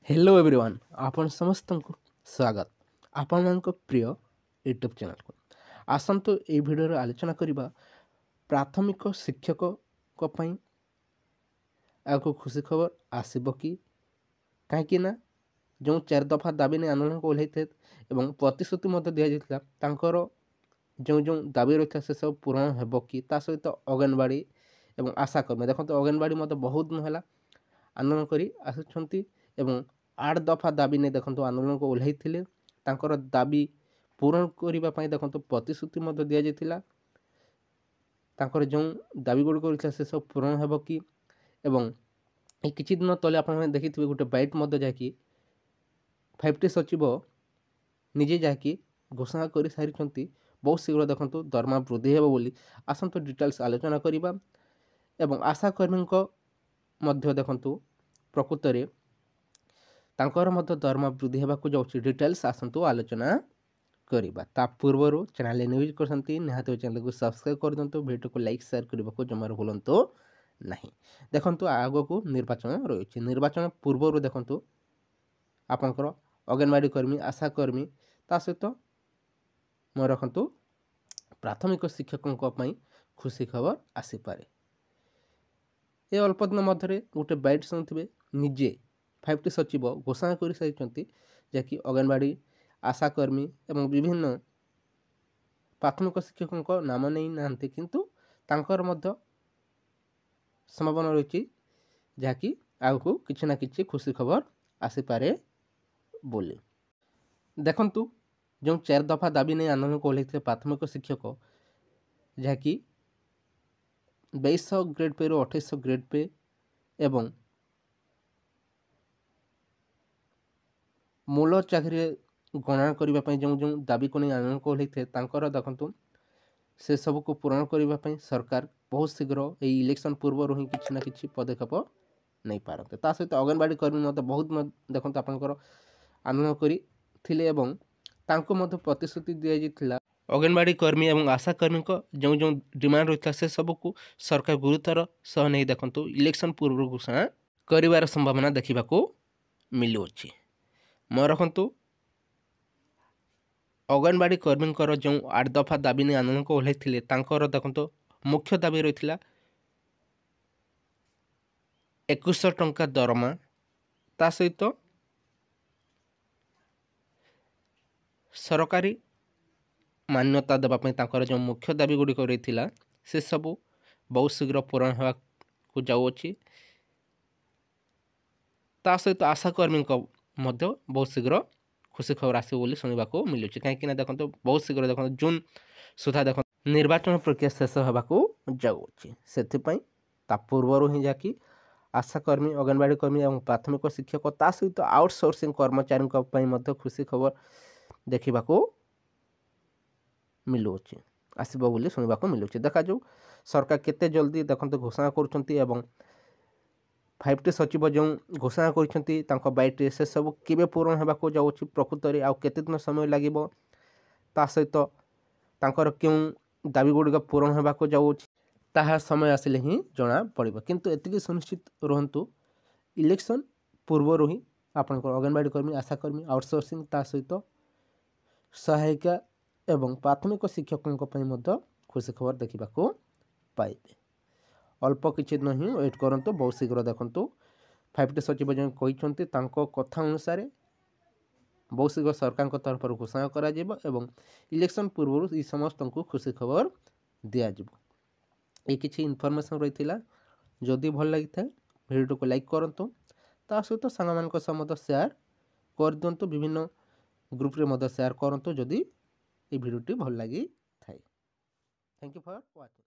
Hello everyone आपण समस्त को स्वागत आपण मान प्रिय यूट्यूब चैनल को आसतु ये भिडियो आलोचना करबा प्राथमिक शिक्षक को पई आको खुशी खबर आसीबो कि काहेकि ना जो 4 दफा दाबी ने आंदोलन को ओल्हैथे एवं प्रतिश्रुति मध्य दिया जाइतला तांकर जो जो दाबी रहिथा से सब पूर्ण हेबो कि ता सहित अंगनवाड़ी एवं आशा कर्मी देखो अंगनवाड़ी मध्य बहुत महिला आंदोलन करी आसुछंती एवं 8 दफा दाबी नहीं देखो आंदोलन को ओल्है दाबी पूरण करने देखो प्रतिश्रुति दि जाता जो दाबी गुड़िक से सब पूरण हो कि एवं किछि दिन तले आप देखिए गोटे बाइट जहाँकि 5T सचिव निजे जहाँकि घोषणा कर सारी बहुत शीघ्र देखो दरमा वृद्धि हे बोली आसतु डिटेल्स आलोचना करवा एवं आशाकर्मी देखु प्रकृत में तांकर मध्य दरमा वृद्धि होगा जाऊँगी डिटेल्स आसतु आलोचना करवा ता पूर्व चैनल न्यूज करते निहाती चैनल को सब्सक्राइब कर दिंतु वीडियो को लाइक शेयर करने को जमार भूलु नहीं देखंतु आग को निर्वाचन रही निर्वाचन पूर्व देखंतु आपंकर अंगनवाड़ी कर्मी आशाकर्मी ता सहित मैं रखु प्राथमिक शिक्षकों खुशी खबर आसीपे ये अल्प दिन मध्य गोटे बाइट शुणुवे निजे 5T सचिव घोषणा कर सारी जहाँकि अंगनवाड़ी आशाकर्मी एवं विभिन्न प्राथमिक शिक्षकों नाम नहीं नांती किंतु तांकर मध्य संभावना रही जहाँकि आगू किसी ना कि खुशी खबर आसीपे बोली देखंतु जो 4 दफा दाबी नहीं आंदोलन को ओल्हैथिले प्राथमिक शिक्षक जहाँकि 2200 ग्रेड पे रू 2800 ग्रेड पे एवं मूल चाकरी गणना करने जो जो दाबी को नहीं आंदोलन को ओल्हैथिले तांकर देखंतु से सब को पूरण करने सरकार बहुत शीघ्र ये इलेक्शन पूर्व ही किसी ना कि पदक्षेप नहीं पारते ता सहित अंगनवाड़ी कर्मी बहुत देखो आपंकर आंदोलन करते प्रतिश्रुति दि जाता अंगनवाड़ी कर्मी एवं आशाकर्मी जो जो डिमांड रही से सबको सरकार गुरुतर सह नहीं देखो इलेक्शन पूर्व घोषणा कर संभावना देखा मिलुअछि मैं रखु अंगनवाड़ी कर्मी जो 8 दफा दाबी नहीं आंदोलन को ओल्हैथिले देखो मुख्य दाबी रही 2100 टंका दरमा ता सहित सरकारी मान्यता देवाई जो मुख्य दाबी गुड़िक रही से सब बहुत शीघ्र पूरण होगा जाऊँगी ता सहित आशाकर्मी बहुत शीघ्र खुशी खबर आसो शुणा मिलूँ कहीं देखो बहुत शीघ्र देखो जून सुधा देखो निर्वाचन प्रक्रिया शेष होगा जाऊँगी से पूर्व ही जहाँकि आशाकर्मी अंगनवाड़ी कर्मी और प्राथमिक शिक्षक ता सहित आउटसोर्सिंग कर्मचारी खुशी खबर देखा मिलूँ आसब बोली शुणा मिलूँ देखा जाऊ सरकार केते जल्दी देखते घोषणा कर 5T सचिव जो घोषणा कर बाइट से सब केवे पूरण होगा जाऊँगी प्रकृत में आउ केते दिन समय लगे ता सहित तांकर क्यों दाबी गुड़िक पूरण होगा जाऊँगी ताहा समय आसिले ही जना पड़िबो किंतु एतिकी सुनिश्चित रहंतु इलेक्शन पूर्व ही आपनकर अंगनवाड़ी कर्मी आशाकर्मी आउटसोर्सिंग ता सहित सहायिका एवं प्राथमिक शिक्षकों खुशी खबर देखा पाइबे अल्प किछि दिन ही वेट करंतु बहुत शीघ्र देखंतु 5T सचिव जो कहते कथा अनुसार बहुत शीघ्र सरकार तरफ घोषणा करा एवं इलेक्शन पूर्व ये समस्त को खुशी खबर दिज्व ये किसी इनफॉरमेशन रही जदि भल लगी था वीडियो को लाइक करूँ ता सहित सांग शेयर कर दिंतु विभिन्न ग्रुप रे शेयर करूँ जदि ये वीडियोटी भल लगी थाए। Thank you for watching.